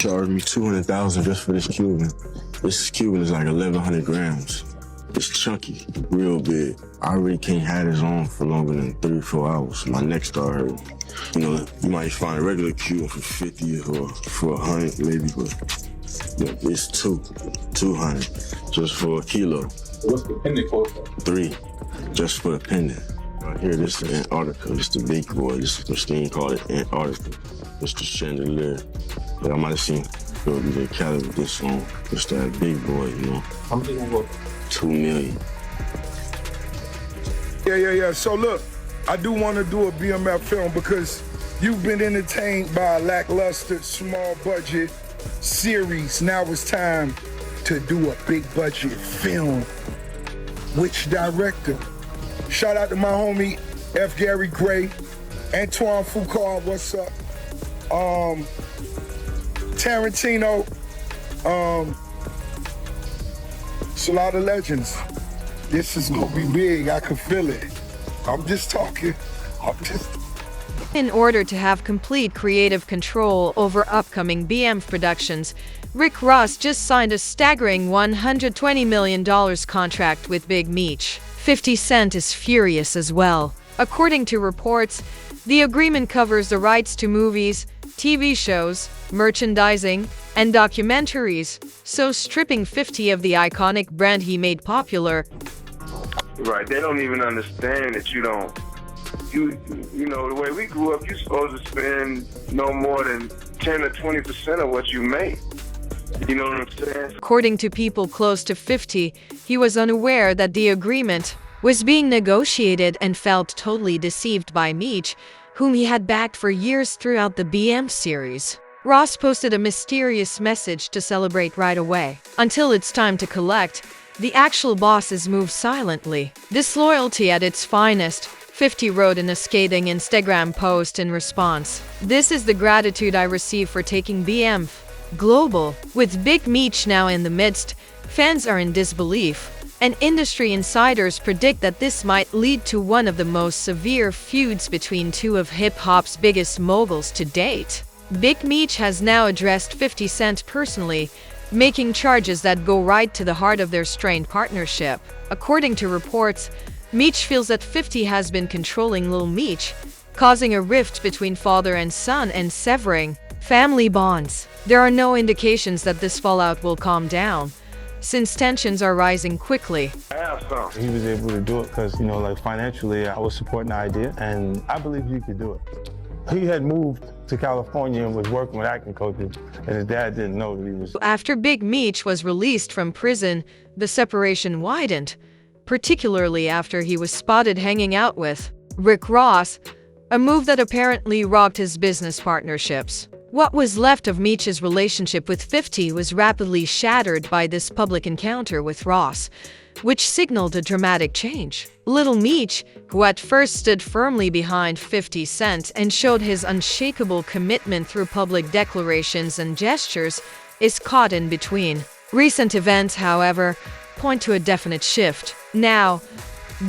Charged me 200,000 just for this Cuban. This Cuban is like 1,100 grams. It's chunky, real big. I really can't have this on for longer than 3 or 4 hours. My neck started hurting. You know, you might find a regular Cuban for 50 or for 100 maybe, but it's 200 just for a kilo. What's the pendant for? 3, just for the pendant. Right here, this is Antarctica. This is the big boy. This machine called it Antarctica. It's the chandelier. But I might have seen the Cali with this on. It's that big boy, you know. How much is it worth? $2 million. Yeah. So look, I do want to do a BMF film because you've been entertained by a lackluster, small budget series. Now it's time to do a big budget film. Which director? Shout out to my homie F. Gary Gray, Antoine Foucault, what's up? Tarantino, it's a lot of legends. This is gonna be big, I can feel it. I'm just talking. In order to have complete creative control over upcoming BM productions, Rick Ross just signed a staggering $120 million contract with Big Meech. 50 Cent is furious as well. According to reports, the agreement covers the rights to movies, TV shows, merchandising, and documentaries, so stripping 50 of the iconic brand he made popular. Right, they don't even understand that you know, the way we grew up, you're supposed to spend no more than 10 or 20% of what you make. You know what I'm saying? According to people close to 50, he was unaware that the agreement was being negotiated and felt totally deceived by Meech, whom he had backed for years throughout the BM series. Ross posted a mysterious message to celebrate right away. Until it's time to collect, the actual bosses move silently. Disloyalty at its finest, 50 wrote in a scathing Instagram post in response. This is the gratitude I receive for taking BM global. With Big Meech now in the midst, fans are in disbelief, and industry insiders predict that this might lead to one of the most severe feuds between two of hip-hop's biggest moguls to date. Big Meech has now addressed 50 Cent personally, making charges that go right to the heart of their strained partnership. According to reports, Meech feels that 50 has been controlling Lil Meech, causing a rift between father and son and severing family bonds. There are no indications that this fallout will calm down, since tensions are rising quickly. He was able to do it because, financially, I was supporting the idea, and I believe he could do it. He had moved to California and was working with acting coaches, and his dad didn't know that he was. After Big Meech was released from prison, the separation widened, particularly after he was spotted hanging out with Rick Ross, a move that apparently rocked his business partnerships. What was left of Meech's relationship with 50 was rapidly shattered by this public encounter with Ross, which signaled a dramatic change. Lil Meech, who at first stood firmly behind 50 Cent and showed his unshakable commitment through public declarations and gestures, is caught in between. Recent events, however, point to a definite shift. Now,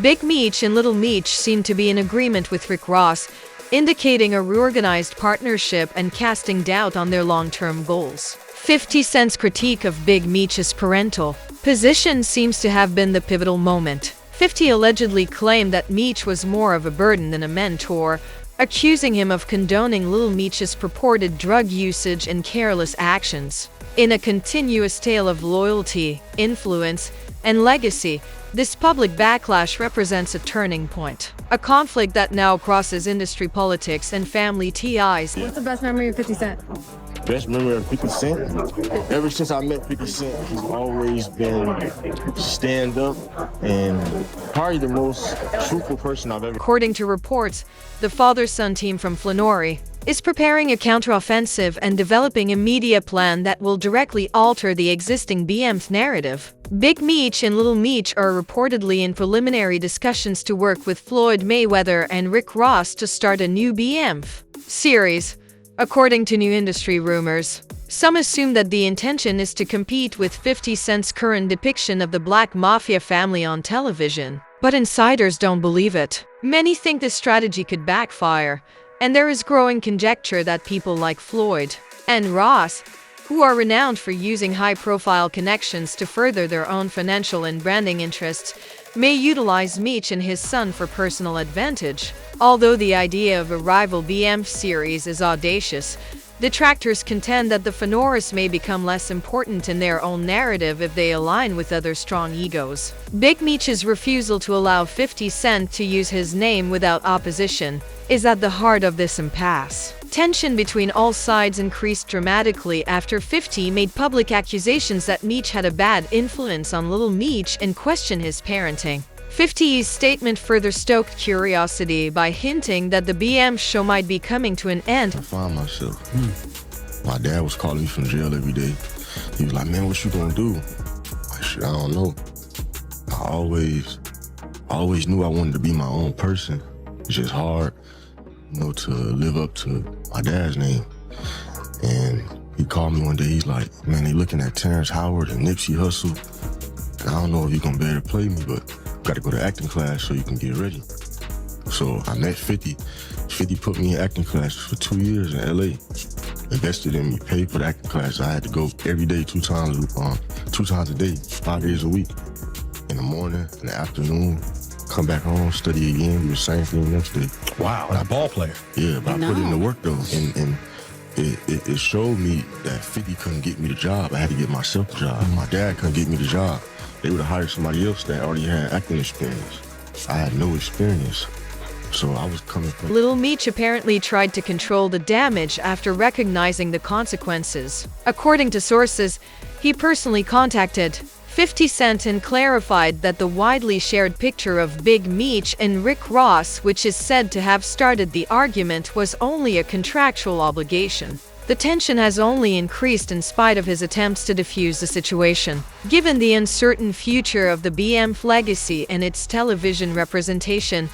Big Meech and Lil Meech seem to be in agreement with Rick Ross, indicating a reorganized partnership and casting doubt on their long-term goals. 50 Cent's critique of Big Meech's parental position seems to have been the pivotal moment. 50 allegedly claimed that Meech was more of a burden than a mentor, accusing him of condoning Lil Meech's purported drug usage and careless actions. In a continuous tale of loyalty, influence, and legacy, this public backlash represents a turning point, a conflict that now crosses industry politics and family ties. What's the best memory of 50 Cent? Best memory of 50 Cent? Ever since I met 50 Cent, he's always been stand-up and probably the most truthful person I've ever. According to reports, the father-son team from Flannery is preparing a counteroffensive and developing a media plan that will directly alter the existing BM narrative. Big Meech and Lil Meech are reportedly in preliminary discussions to work with Floyd Mayweather and Rick Ross to start a new BM series, according to new industry rumors. Some assume that the intention is to compete with 50 Cent's current depiction of the Black Mafia family on television. But insiders don't believe it. Many think this strategy could backfire, and there is growing conjecture that people like Floyd and Ross, who are renowned for using high-profile connections to further their own financial and branding interests, may utilize Meech and his son for personal advantage. Although the idea of a rival BM series is audacious, detractors contend that the Fenoris may become less important in their own narrative if they align with other strong egos. Big Meech's refusal to allow 50 Cent to use his name without opposition is at the heart of this impasse. Tension between all sides increased dramatically after 50 made public accusations that Meech had a bad influence on Little Meech and questioned his parenting. 50's statement further stoked curiosity by hinting that the BM show might be coming to an end. I found myself. My dad was calling me from jail every day. He was like, man, what you gonna do? Like, shit, I don't know. I always knew I wanted to be my own person. It's just hard, to live up to my dad's name. And he called me one day, he's like, man, they looking at Terrence Howard and Nipsey Hussle. And I don't know if you're gonna be able to play me, but you gotta go to acting class so you can get ready. So I met 50. 50 put me in acting classes for 2 years in LA. Invested in me, paid for the acting class. I had to go every day, 2 times a day, 5 days a week. In the morning, in the afternoon, come back home, study again, do the same thing the next day. Wow, that ball player. Yeah, but I put in the work though, and it showed me that 50 couldn't get me the job. I had to get myself the job. My dad couldn't get me the job. They would have hired somebody else that already had acting experience. I had no experience, so I was coming from... Little Meech apparently tried to control the damage after recognizing the consequences. According to sources, he personally contacted 50 Cent and clarified that the widely shared picture of Big Meech and Rick Ross, which is said to have started the argument, was only a contractual obligation. The tension has only increased in spite of his attempts to defuse the situation. Given the uncertain future of the BM's legacy and its television representation,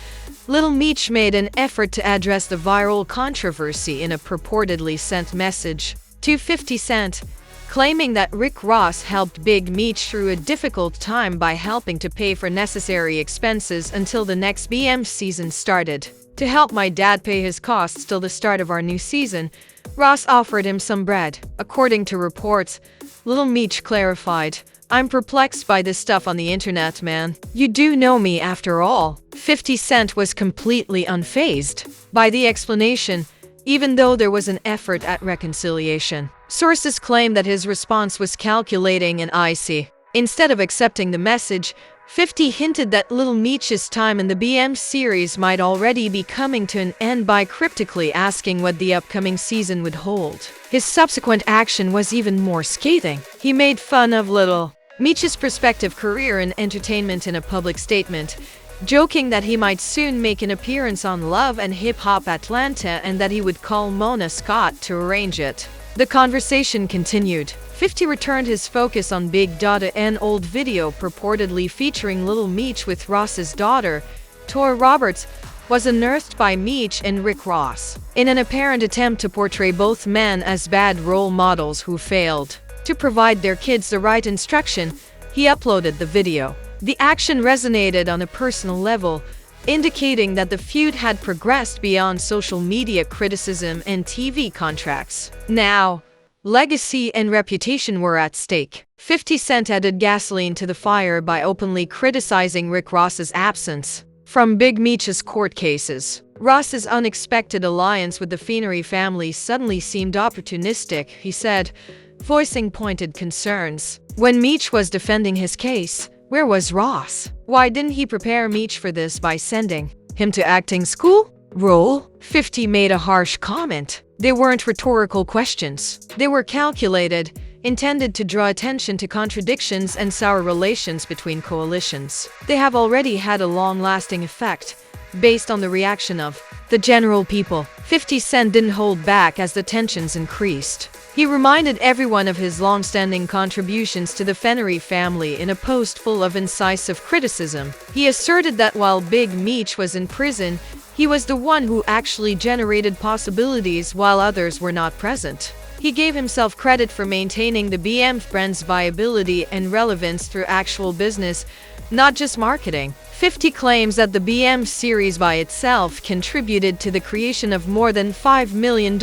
Little Meech made an effort to address the viral controversy in a purportedly sent message to 50 Cent, claiming that Rick Ross helped Big Meech through a difficult time by helping to pay for necessary expenses until the next BM season started. To help my dad pay his costs till the start of our new season, Ross offered him some bread. According to reports, Little Meech clarified, I'm perplexed by this stuff on the internet, man. You do know me after all. 50 Cent was completely unfazed by the explanation, even though there was an effort at reconciliation. Sources claim that his response was calculating and icy. Instead of accepting the message, 50 hinted that Little Meech's time in the BM series might already be coming to an end by cryptically asking what the upcoming season would hold. His subsequent action was even more scathing. He made fun of Little Meech's prospective career in entertainment in a public statement, joking that he might soon make an appearance on Love and Hip Hop Atlanta and that he would call Mona Scott to arrange it. The conversation continued. 50 returned his focus on Big Dada, an old video purportedly featuring Little Meech with Ross's daughter, Tor Roberts, was unearthed by Meech and Rick Ross. In an apparent attempt to portray both men as bad role models who failed to provide their kids the right instruction, he uploaded the video. The action resonated on a personal level, indicating that the feud had progressed beyond social media criticism and TV contracts. Now, legacy and reputation were at stake. 50 Cent added gasoline to the fire by openly criticizing Rick Ross's absence from Big Meech's court cases. Ross's unexpected alliance with the Fenoris family suddenly seemed opportunistic, he said, voicing pointed concerns. When Meech was defending his case, where was Ross? Why didn't he prepare Meech for this by sending him to acting school? Roll? 50 made a harsh comment. They weren't rhetorical questions. They were calculated, intended to draw attention to contradictions and sour relations between coalitions. They have already had a long-lasting effect, based on the reaction of the general people. 50 Cent didn't hold back as the tensions increased. He reminded everyone of his long-standing contributions to the Fenoris family in a post full of incisive criticism. He asserted that while Big Meech was in prison, he was the one who actually generated possibilities while others were not present. He gave himself credit for maintaining the BM brand's viability and relevance through actual business, not just marketing. 50 claims that the BM series by itself contributed to the creation of more than $5 million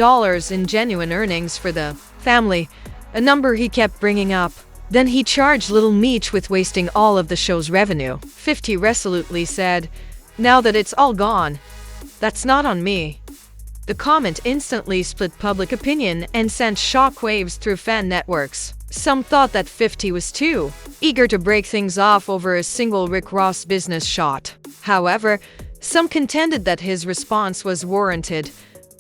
in genuine earnings for the family, a number he kept bringing up. Then he charged Little Meech with wasting all of the show's revenue. 50 resolutely said, "Now that it's all gone, that's not on me." The comment instantly split public opinion and sent shockwaves through fan networks. Some thought that 50 was too eager to break things off over a single Rick Ross business shot. However, some contended that his response was warranted,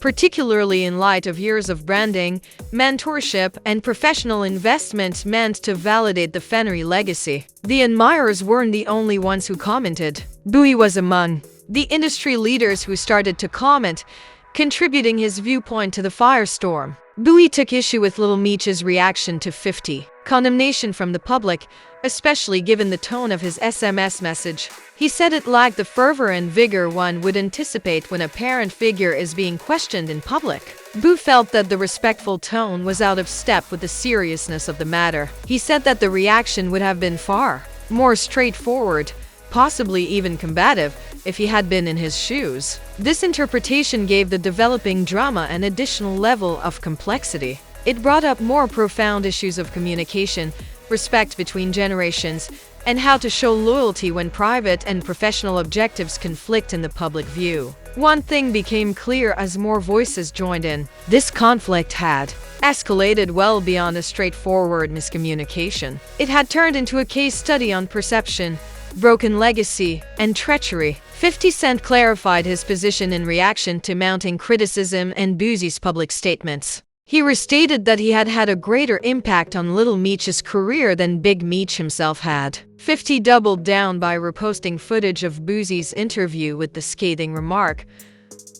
particularly in light of years of branding, mentorship, and professional investment meant to validate the Fennery legacy. The admirers weren't the only ones who commented. Bowie was among the industry leaders who started to comment, contributing his viewpoint to the firestorm. Bowie took issue with Little Meech's reaction to 50 condemnation from the public, especially given the tone of his SMS message. He said it lacked the fervor and vigor one would anticipate when a parent figure is being questioned in public. Bowie felt that the respectful tone was out of step with the seriousness of the matter. He said that the reaction would have been far more straightforward, possibly even combative, if he had been in his shoes. This interpretation gave the developing drama an additional level of complexity. It brought up more profound issues of communication, respect between generations, and how to show loyalty when private and professional objectives conflict in the public view. One thing became clear as more voices joined in. This conflict had escalated well beyond a straightforward miscommunication. It had turned into a case study on perception, broken legacy, and treachery. 50 Cent clarified his position in reaction to mounting criticism and Bowie's public statements. He restated that he had had a greater impact on Little Meech's career than Big Meech himself had. 50 doubled down by reposting footage of Bowie's interview with the scathing remark,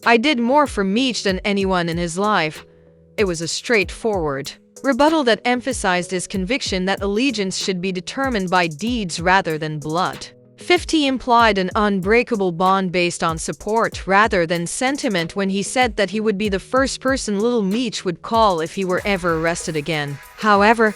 "I did more for Meech than anyone in his life." It was a straightforward rebuttal that emphasized his conviction that allegiance should be determined by deeds rather than blood. 50 implied an unbreakable bond based on support rather than sentiment when he said that he would be the first person Little Meech would call if he were ever arrested again. However,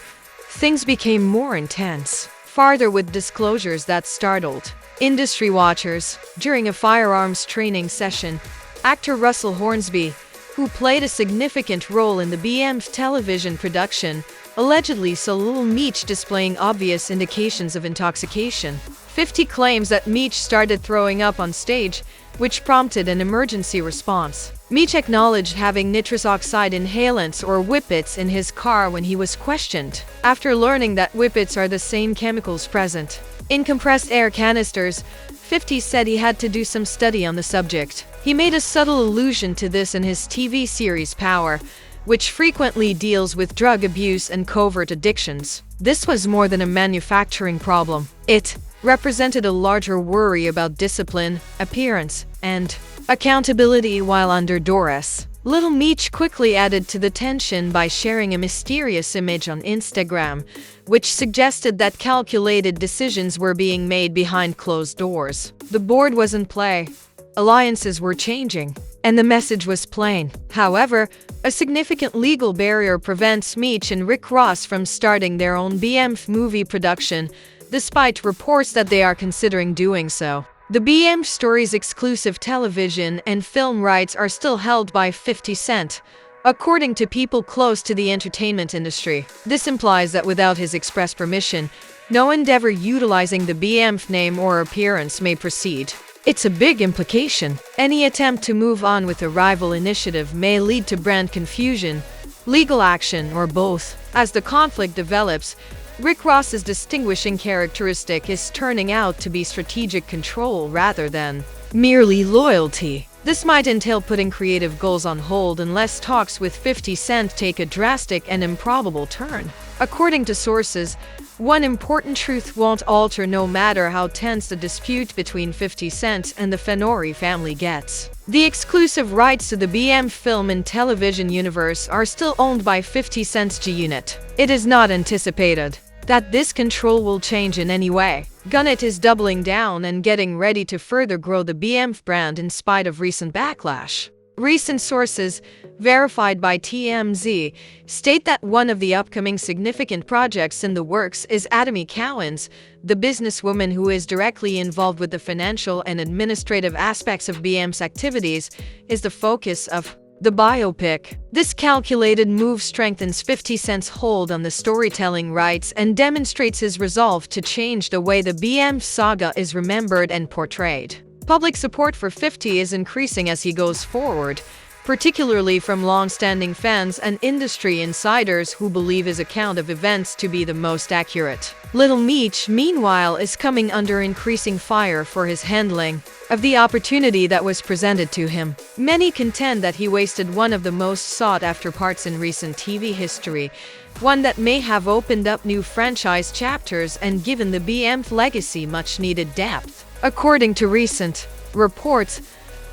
things became more intense, farther with disclosures that startled industry watchers. During a firearms training session, actor Russell Hornsby, who played a significant role in the BM's television production, allegedly saw Little Meech displaying obvious indications of intoxication. 50 claims that Meech started throwing up on stage, which prompted an emergency response. Meech acknowledged having nitrous oxide inhalants or whippets in his car when he was questioned, after learning that whippets are the same chemicals present in compressed air canisters. 50 said he had to do some study on the subject. He made a subtle allusion to this in his TV series Power, which frequently deals with drug abuse and covert addictions. This was more than a manufacturing problem. It represented a larger worry about discipline, appearance, and accountability while under duress. Little Meech quickly added to the tension by sharing a mysterious image on Instagram, which suggested that calculated decisions were being made behind closed doors. The board was in play, alliances were changing, and the message was plain. However, a significant legal barrier prevents Meech and Rick Ross from starting their own BMF movie production, despite reports that they are considering doing so. The BM Stories exclusive television and film rights are still held by 50 Cent, according to people close to the entertainment industry. This implies that without his express permission, no endeavor utilizing the BMF name or appearance may proceed. It's a big implication. Any attempt to move on with a rival initiative may lead to brand confusion, legal action, or both. As the conflict develops, Rick Ross's distinguishing characteristic is turning out to be strategic control rather than merely loyalty. This might entail putting creative goals on hold unless talks with 50 Cent take a drastic and improbable turn. According to sources, one important truth won't alter no matter how tense the dispute between 50 Cent and the Fennery family gets. The exclusive rights to the BM film and television universe are still owned by 50 Cent's G-Unit. It is not anticipated that this control will change in any way. Gannett is doubling down and getting ready to further grow the BMF brand in spite of recent backlash. Recent sources, verified by TMZ, state that one of the upcoming significant projects in the works is Atomy Cowens, the businesswoman who is directly involved with the financial and administrative aspects of BM's activities, is the focus of the biopic. This calculated move strengthens 50 Cent's hold on the storytelling rights and demonstrates his resolve to change the way the BM saga is remembered and portrayed. Public support for 50 is increasing as he goes forward, particularly from long-standing fans and industry insiders who believe his account of events to be the most accurate. Little Meech, meanwhile, is coming under increasing fire for his handling of the opportunity that was presented to him. Many contend that he wasted one of the most sought-after parts in recent TV history, one that may have opened up new franchise chapters and given the BM's legacy much-needed depth. According to recent reports,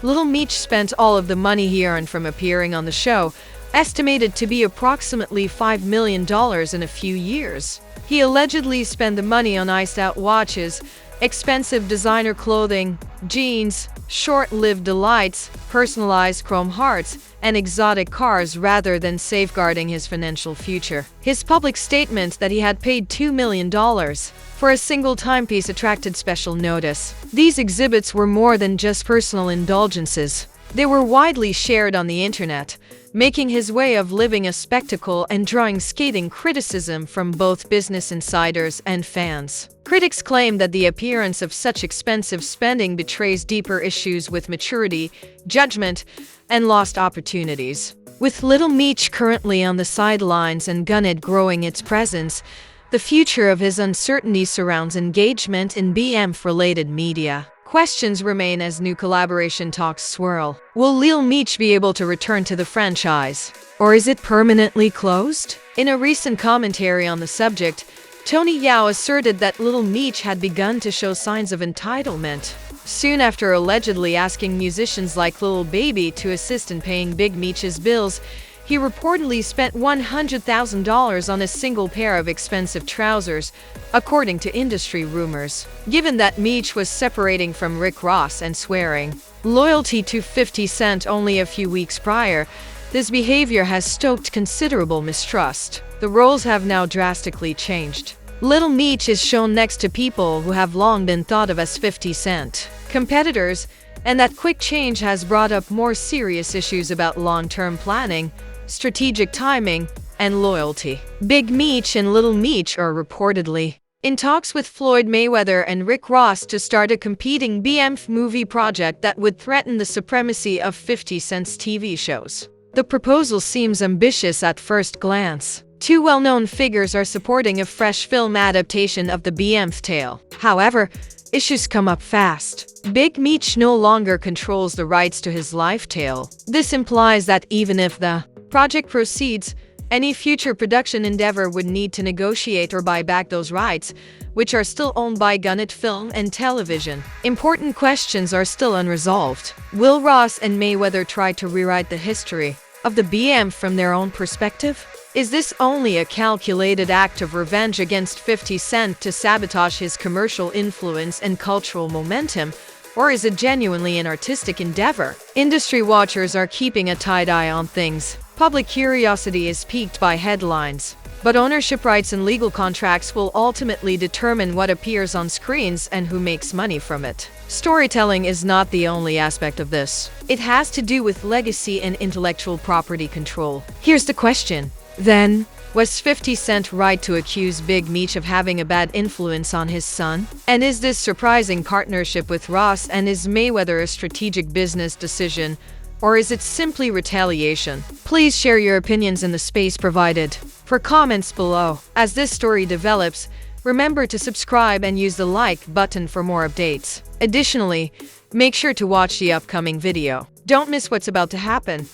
Little Meech spent all of the money he earned from appearing on the show, estimated to be approximately $5 million in a few years. He allegedly spent the money on iced-out watches, expensive designer clothing, jeans, short-lived delights, personalized chrome hearts, and exotic cars rather than safeguarding his financial future. His public statement that he had paid $2 million for a single timepiece attracted special notice. These exhibits were more than just personal indulgences. They were widely shared on the internet, making his way of living a spectacle and drawing scathing criticism from both business insiders and fans. Critics claim that the appearance of such expensive spending betrays deeper issues with maturity, judgment, and lost opportunities. With Little Meech currently on the sidelines and Gunhead growing its presence, the future of his uncertainty surrounds engagement in BM-related media. Questions remain as new collaboration talks swirl. Will Lil Meech be able to return to the franchise? Or is it permanently closed? In a recent commentary on the subject, Tony Yao asserted that Little Meech had begun to show signs of entitlement. Soon after allegedly asking musicians like Lil Baby to assist in paying Big Meech's bills, he reportedly spent $100,000 on a single pair of expensive trousers, according to industry rumors. Given that Meech was separating from Rick Ross and swearing loyalty to 50 Cent only a few weeks prior, this behavior has stoked considerable mistrust. The roles have now drastically changed. Little Meech is shown next to people who have long been thought of as 50 Cent competitors, and that quick change has brought up more serious issues about long-term planning, strategic timing, and loyalty. Big Meech and Little Meech are reportedly in talks with Floyd Mayweather and Rick Ross to start a competing BM movie project that would threaten the supremacy of 50 Cent's TV shows. The proposal seems ambitious at first glance. Two well-known figures are supporting a fresh film adaptation of the BM's tale. However, issues come up fast. Big Meech no longer controls the rights to his life tale. This implies that even if the project proceeds, any future production endeavor would need to negotiate or buy back those rights, which are still owned by Gunhead Film and Television. Important questions are still unresolved. Will Ross and Mayweather try to rewrite the history of the BM from their own perspective? Is this only a calculated act of revenge against 50 Cent to sabotage his commercial influence and cultural momentum, or is it genuinely an artistic endeavor? Industry watchers are keeping a tight eye on things. Public curiosity is piqued by headlines, but ownership rights and legal contracts will ultimately determine what appears on screens and who makes money from it. Storytelling is not the only aspect of this. It has to do with legacy and intellectual property control. Here's the question, then. Was 50 Cent right to accuse Big Meech of having a bad influence on his son? And is this surprising partnership with Ross and is Mayweather a strategic business decision, or is it simply retaliation? Please share your opinions in the space provided for comments below. As this story develops, remember to subscribe and use the like button for more updates. Additionally, make sure to watch the upcoming video. Don't miss what's about to happen.